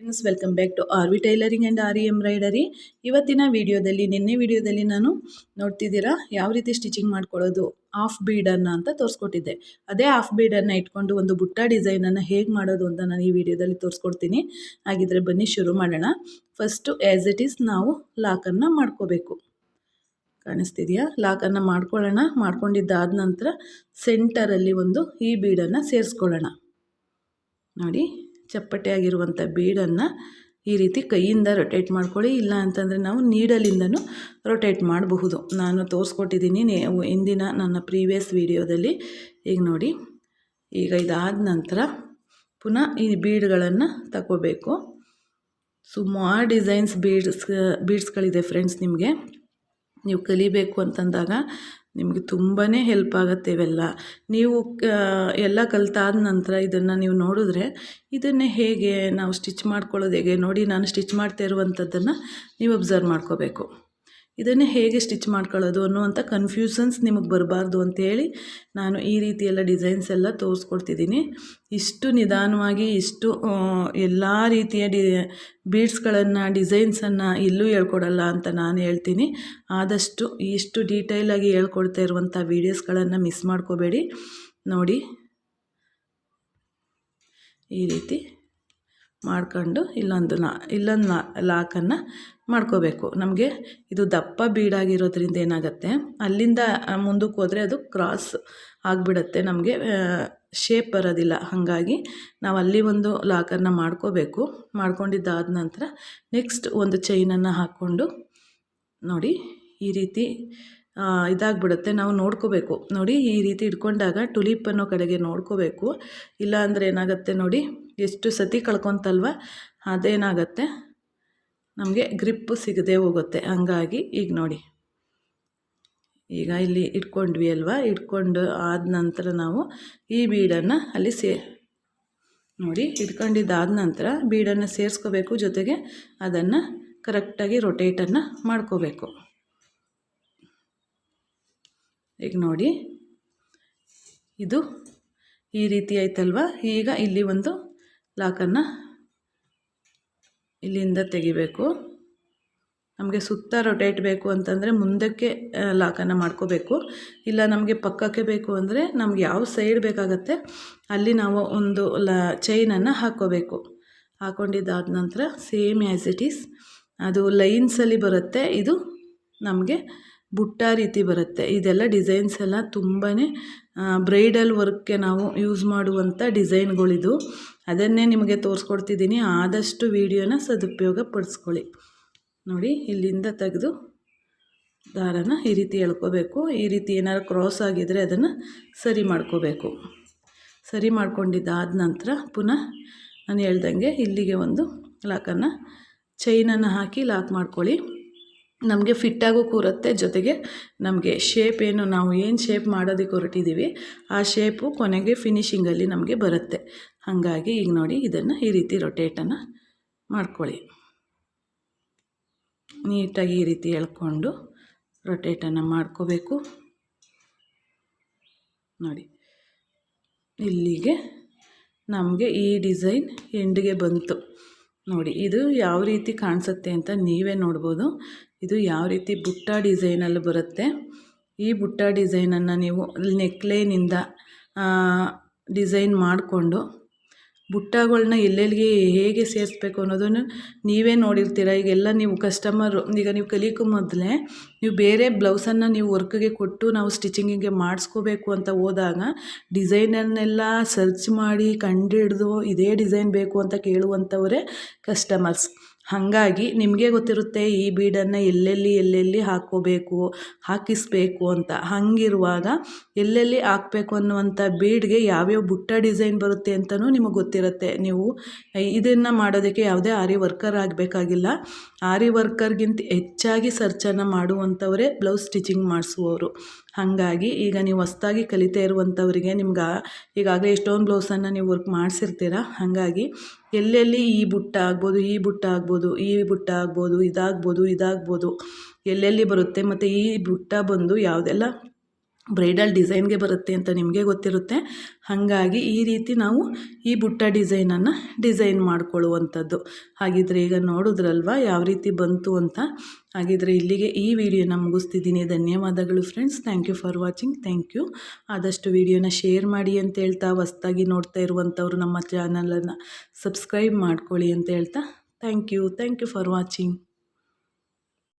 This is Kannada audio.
Friends, welcome back to R V tailoring and R embroidery. ಇವತ್ತಿನ ನಿನ್ನೆ ವಿಡಿಯೋದಲ್ಲಿ ನಾನು ನೋಡ್ತಿದ್ದೀರಾ ಯಾವ ರೀತಿ ಸ್ಟಿಚಿಂಗ್ ಮಾಡ್ಕೊಳ್ಳೋದು ಹಾಫ್ ಬೀಡನ್ನು ಅಂತ ತೋರಿಸ್ಕೊಟ್ಟಿದ್ದೆ. ಅದೇ ಹಾಫ್ ಬೀಡನ್ನು ಇಟ್ಕೊಂಡು ಒಂದು ಬುಟ್ಟ ಡಿಸೈನನ್ನು ಹೇಗೆ ಮಾಡೋದು ಅಂತ ನಾನು ಈ ವಿಡಿಯೋದಲ್ಲಿ ತೋರಿಸ್ಕೊಡ್ತೀನಿ. ಹಾಗಿದ್ರೆ ಬನ್ನಿ ಶುರು ಮಾಡೋಣ. ಫಸ್ಟು ಆ್ಯಸ್ ಇಟ್ ಈಸ್ ನಾವು ಲಾಕನ್ನು ಮಾಡ್ಕೋಬೇಕು. ಕಾಣಿಸ್ತಿದೆಯಾ? ಲಾಕನ್ನು ಮಾಡ್ಕೊಳ್ಳೋಣ. ಮಾಡ್ಕೊಂಡಿದ್ದಾದ ನಂತರ ಸೆಂಟರಲ್ಲಿ ಒಂದು ಈ ಬೀಡನ್ನು ಸೇರಿಸ್ಕೊಳ್ಳೋಣ. ನೋಡಿ, ಚಪ್ಪಟೆ ಆಗಿರುವಂಥ ಬೀಡನ್ನು ಈ ರೀತಿ ಕೈಯಿಂದ ರೊಟೇಟ್ ಮಾಡ್ಕೊಳ್ಳಿ. ಇಲ್ಲ ಅಂತಂದರೆ ನಾವು ನೀಡಲಿಂದನೂ ರೊಟೇಟ್ ಮಾಡಬಹುದು. ನಾನು ತೋರಿಸ್ಕೊಟ್ಟಿದ್ದೀನಿ ಇಂದಿನ ನನ್ನ ಪ್ರೀವಿಯಸ್ ವಿಡಿಯೋದಲ್ಲಿ. ಈಗ ನೋಡಿ, ಈಗ ಇದಾದ ನಂತರ ಪುನಃ ಈ ಬೀಡ್ಗಳನ್ನು ತಗೋಬೇಕು. ಸುಮಾರು ಡಿಸೈನ್ಸ್ ಬೀಡ್ಸ್ಗಳಿದೆ ಫ್ರೆಂಡ್ಸ್. ನಿಮಗೆ ನೀವು ಕಲಿಬೇಕು ಅಂತಂದಾಗ ನಿಮಗೆ ತುಂಬಾ ಹೆಲ್ಪ್ ಆಗುತ್ತೆ ಇವೆಲ್ಲ. ನೀವು ಎಲ್ಲ ಕಲಿತಾದ ನಂತರ ಇದನ್ನು ನೀವು ನೋಡಿದ್ರೆ ಇದನ್ನೇ ಹೇಗೆ ನಾವು ಸ್ಟಿಚ್ ಮಾಡ್ಕೊಳ್ಳೋದು ಹೇಗೆ ನೋಡಿ. ನಾನು ಸ್ಟಿಚ್ ಮಾಡ್ತಾ ಇರುವಂಥದ್ದನ್ನು ನೀವು ಅಬ್ಸರ್ವ್ ಮಾಡ್ಕೋಬೇಕು. ಇದನ್ನೇ ಹೇಗೆ ಸ್ಟಿಚ್ ಮಾಡ್ಕೊಳ್ಳೋದು ಅನ್ನುವಂಥ ಕನ್ಫ್ಯೂಷನ್ಸ್ ನಿಮಗೆ ಬರಬಾರ್ದು ಅಂತೇಳಿ ನಾನು ಈ ರೀತಿ ಎಲ್ಲ ಡಿಸೈನ್ಸ್ ಎಲ್ಲ ತೋರಿಸ್ಕೊಡ್ತಿದ್ದೀನಿ. ಇಷ್ಟು ನಿಧಾನವಾಗಿ ಇಷ್ಟು ಎಲ್ಲ ರೀತಿಯ ಬೀಡ್ಸ್ಗಳನ್ನು ಡಿಸೈನ್ಸನ್ನು ಎಲ್ಲೂ ಹೇಳ್ಕೊಡಲ್ಲ ಅಂತ ನಾನು ಹೇಳ್ತೀನಿ. ಆದಷ್ಟು ಇಷ್ಟು ಡೀಟೇಲಾಗಿ ಹೇಳ್ಕೊಡ್ತಾ ಇರುವಂಥ ವೀಡಿಯೋಸ್ಗಳನ್ನು ಮಿಸ್ ಮಾಡ್ಕೋಬೇಡಿ. ನೋಡಿ, ಈ ರೀತಿ ಮಾಡ್ಕೊಂಡು ಇಲ್ಲೊಂದು ಲಾಕನ್ನು ಮಾಡ್ಕೋಬೇಕು. ನಮಗೆ ಇದು ದಪ್ಪ ಬೀಡಾಗಿರೋದ್ರಿಂದ ಏನಾಗುತ್ತೆ, ಅಲ್ಲಿಂದ ಮುಂದಕ್ಕೆ ಹೋದರೆ ಅದು ಕ್ರಾಸ್ ಆಗಿಬಿಡುತ್ತೆ, ನಮಗೆ ಶೇಪ್ ಬರೋದಿಲ್ಲ. ಹಾಗಾಗಿ ನಾವು ಅಲ್ಲಿ ಒಂದು ಲಾಕನ್ನು ಮಾಡ್ಕೋಬೇಕು. ಮಾಡ್ಕೊಂಡಿದ್ದಾದ ನಂತರ ನೆಕ್ಸ್ಟ್ ಒಂದು ಚೈನನ್ನು ಹಾಕ್ಕೊಂಡು ನೋಡಿ ಈ ರೀತಿ ಇದಾಗ್ಬಿಡುತ್ತೆ. ನಾವು ನೋಡ್ಕೋಬೇಕು. ನೋಡಿ, ಈ ರೀತಿ ಇಟ್ಕೊಂಡಾಗ ಟುಲಿಪ್ ಅನ್ನೋ ಕಡೆಗೆ ನೋಡ್ಕೋಬೇಕು. ಇಲ್ಲ ಅಂದರೆ ಏನಾಗುತ್ತೆ ನೋಡಿ, ಎಷ್ಟು ಸತಿ ಕಳ್ಕೊತಲ್ವ, ಅದೇನಾಗುತ್ತೆ ನಮಗೆ ಗ್ರಿಪ್ಪು ಸಿಗದೆ ಹೋಗುತ್ತೆ. ಹಂಗಾಗಿ ಈಗ ನೋಡಿ, ಈಗ ಇಲ್ಲಿ ಇಟ್ಕೊಂಡ್ವಿ ಅಲ್ವಾ, ಇಟ್ಕೊಂಡು ಆದ ನಂತರ ನಾವು ಈ ಬೀಡನ್ನು ಅಲ್ಲಿ ನೋಡಿ ಇಟ್ಕೊಂಡಿದ್ದಾದ ನಂತರ ಬೀಡನ್ನು ಸೇರಿಸ್ಕೋಬೇಕು. ಜೊತೆಗೆ ಅದನ್ನು ಕರೆಕ್ಟಾಗಿ ರೊಟೇಟನ್ನು ಮಾಡ್ಕೋಬೇಕು. ಈಗ ನೋಡಿ, ಇದು ಈ ರೀತಿ ಆಯ್ತಲ್ವ. ಈಗ ಇಲ್ಲಿ ಒಂದು ಲಾಕನ್ನು ಇಲ್ಲಿಂದ ತೆಗಿಬೇಕು. ನಮಗೆ ಸುತ್ತ ರೊಟೇಟ್ ಬೇಕು ಅಂತಂದರೆ ಮುಂದಕ್ಕೆ ಲಾಕನ್ನು ಮಾಡ್ಕೋಬೇಕು. ಇಲ್ಲ ನಮಗೆ ಪಕ್ಕಕ್ಕೆ ಬೇಕು ಅಂದರೆ ನಮ್ಗೆ ಯಾವ ಸೈಡ್ ಬೇಕಾಗತ್ತೆ ಅಲ್ಲಿ ನಾವು ಒಂದು ಚೈನನ್ನು ಹಾಕ್ಕೋಬೇಕು. ಹಾಕ್ಕೊಂಡಿದ್ದಾದ ನಂತರ ಸೇಮ್ ಆ್ಯಸ್ ಇಟ್ ಈಸ್ ಅದು ಲೈನ್ಸಲ್ಲಿ ಬರುತ್ತೆ. ಇದು ನಮಗೆ ಬುಟ್ಟ ರೀತಿ ಬರುತ್ತೆ. ಇದೆಲ್ಲ ಡಿಸೈನ್ಸ್ ಎಲ್ಲ ತುಂಬಾ ಬ್ರೈಡಲ್ ವರ್ಕ್ಗೆ ನಾವು ಯೂಸ್ ಮಾಡುವಂಥ ಡಿಸೈನ್ಗಳಿದು. ಅದನ್ನೇ ನಿಮಗೆ ತೋರಿಸ್ಕೊಡ್ತಿದ್ದೀನಿ. ಆದಷ್ಟು ವಿಡಿಯೋನ ಸದುಪಯೋಗ ಪಡಿಸ್ಕೊಳ್ಳಿ. ನೋಡಿ, ಇಲ್ಲಿಂದ ತೆಗೆದು ದಾರನ ಈ ರೀತಿ ಎಳ್ಕೋಬೇಕು. ಈ ರೀತಿ ಏನಾದ್ರು ಕ್ರಾಸ್ ಆಗಿದ್ದರೆ ಅದನ್ನು ಸರಿ ಮಾಡ್ಕೋಬೇಕು. ಸರಿ ಮಾಡ್ಕೊಂಡಿದ್ದಾದ ನಂತರ ಪುನಃ ನಾನು ಹೇಳ್ದಂಗೆ ಇಲ್ಲಿಗೆ ಒಂದು ಲಾಕನ್ನು ಚೈನನ್ನು ಹಾಕಿ ಲಾಕ್ ಮಾಡ್ಕೊಳ್ಳಿ. ನಮಗೆ ಫಿಟ್ಟಾಗೂ ಕೂರುತ್ತೆ. ಜೊತೆಗೆ ನಮಗೆ ಶೇಪ್ ನಾವು ಏನು ಶೇಪ್ ಮಾಡೋದಕ್ಕೆ ಹೊರಟಿದ್ದೀವಿ ಆ ಶೇಪು ಕೊನೆಗೆ ಫಿನಿಶಿಂಗಲ್ಲಿ ನಮಗೆ ಬರುತ್ತೆ. ಹಾಗಾಗಿ ಈಗ ನೋಡಿ, ಇದನ್ನು ಈ ರೀತಿ ರೊಟೇಟನ್ನು ಮಾಡ್ಕೊಳ್ಳಿ. ನೀಟಾಗಿ ಈ ರೀತಿ ಎಳ್ಕೊಂಡು ರೊಟೇಟನ್ನು ಮಾಡ್ಕೋಬೇಕು. ನೋಡಿ, ಇಲ್ಲಿಗೆ ನಮಗೆ ಈ ಡಿಸೈನ್ ಎಂಡಿಗೆ ಬಂತು. ನೋಡಿ, ಇದು ಯಾವ ರೀತಿ ಕಾಣಿಸುತ್ತೆ ಅಂತ ನೀವೇ ನೋಡ್ಬೋದು. ಇದು ಯಾವ ರೀತಿ ಬುಟ್ಟ ಡಿಸೈನಲ್ಲಿ ಬರುತ್ತೆ. ಈ ಬುಟ್ಟ ಡಿಸೈನನ್ನು ನೀವು ನೆಕ್ಲೈನಿಂದ ಡಿಸೈನ್ ಮಾಡಿಕೊಂಡು ಬುಟ್ಟಗಳನ್ನ ಎಲ್ಲೆಲ್ಲಿಗೆ ಹೇಗೆ ಸೇರಿಸ್ಬೇಕು ಅನ್ನೋದನ್ನು ನೀವೇ ನೋಡಿರ್ತೀರ. ಈಗೆಲ್ಲ ನೀವು ಕಸ್ಟಮರು, ಈಗ ನೀವು ಕಲಿಯೋ ಮೊದಲೇ ನೀವು ಬೇರೆ ಬ್ಲೌಸನ್ನು ನೀವು ವರ್ಕ್ಗೆ ಕೊಟ್ಟು ನಾವು ಸ್ಟಿಚಿಂಗಿಗೆ ಮಾಡಿಸ್ಕೋಬೇಕು ಅಂತ ಹೋದಾಗ ಡಿಸೈನನ್ನೆಲ್ಲ ಸರ್ಚ್ ಮಾಡಿ ಕಂಡುಹಿಡ್ದು ಇದೇ ಡಿಸೈನ್ ಬೇಕು ಅಂತ ಕೇಳುವಂಥವರೇ ಕಸ್ಟಮರ್ಸ್. ಹಾಗಾಗಿ ನಿಮಗೆ ಗೊತ್ತಿರುತ್ತೆ ಈ ಬೀಡನ್ನು ಎಲ್ಲೆಲ್ಲಿ ಹಾಕ್ಕೋಬೇಕು, ಹಾಕಿಸ್ಬೇಕು ಅಂತ. ಹಾಗಿರುವಾಗ ಎಲ್ಲೆಲ್ಲಿ ಹಾಕಬೇಕು ಅನ್ನುವಂಥ ಬೀಡ್ಗೆ ಯಾವ್ಯಾವ ಬುಟ್ಟ ಡಿಸೈನ್ ಬರುತ್ತೆ ಅಂತಲೂ ನಿಮಗೆ ಗೊತ್ತಿರುತ್ತೆ. ನೀವು ಇದನ್ನು ಮಾಡೋದಕ್ಕೆ ಯಾವುದೇ ಆರಿ ವರ್ಕರ್ ಆಗಬೇಕಾಗಿಲ್ಲ. ಆರಿ ವರ್ಕರ್ಗಿಂತ ಹೆಚ್ಚಾಗಿ ಸರ್ಚನ್ನು ಮಾಡುವಂಥವರೇ ಬ್ಲೌಸ್ ಸ್ಟಿಚಿಂಗ್ ಮಾಡಿಸುವವರು. ಹಾಗಾಗಿ ಈಗ ನೀವು ಹೊಸ್ದಾಗಿ ಕಲಿತಾ ಇರುವಂಥವರಿಗೆ ನಿಮ್ಗೆ ಈಗಾಗಲೇ ಎಷ್ಟೊಂದು ಬ್ಲೌಸನ್ನು ನೀವು ವರ್ಕ್ ಮಾಡಿಸಿರ್ತೀರ. ಹಾಗಾಗಿ ಎಲ್ಲೆಲ್ಲಿ ಈ ಬುಟ್ಟ ಆಗ್ಬೋದು, ಈ ಬುಟ್ಟ ಆಗ್ಬೋದು, ಈ ಬುಟ್ಟ ಆಗ್ಬೋದು, ಇದಾಗ್ಬೋದು ಎಲ್ಲೆಲ್ಲಿ ಬರುತ್ತೆ, ಮತ್ತು ಈ ಬುಟ್ಟ ಬಂದು ಯಾವುದೆಲ್ಲ ಬ್ರೈಡಲ್ ಡಿಸೈನ್ಗೆ ಬರುತ್ತೆ ಅಂತ ನಿಮಗೆ ಗೊತ್ತಿರುತ್ತೆ. ಹಾಗಾಗಿ ಈ ರೀತಿ ನಾವು ಈ ಬುಟ್ಟ ಡಿಸೈನನ್ನು ಡಿಸೈನ್ ಮಾಡ್ಕೊಳ್ಳುವಂಥದ್ದು. ಹಾಗಿದ್ರೆ ಈಗ ನೋಡಿದ್ರಲ್ವ ಯಾವ ರೀತಿ ಬಂತು ಅಂತ. ಹಾಗಿದ್ರೆ ಇಲ್ಲಿಗೆ ಈ ವಿಡಿಯೋನ ಮುಗಿಸ್ತಿದ್ದೀನಿ. ಧನ್ಯವಾದಗಳು friends. Thank you for watching. Thank you. ಆದಷ್ಟು ವಿಡಿಯೋನ ಶೇರ್ ಮಾಡಿ ಅಂತ ಹೇಳ್ತಾ, ಹೊಸ್ದಾಗಿ ನೋಡ್ತಾ ಇರುವಂಥವ್ರು ನಮ್ಮ ಚಾನಲನ್ನು ಸಬ್ಸ್ಕ್ರೈಬ್ ಮಾಡ್ಕೊಳ್ಳಿ ಅಂತ ಹೇಳ್ತಾ, ಥ್ಯಾಂಕ್ ಯು ಫಾರ್ ವಾಚಿಂಗ್.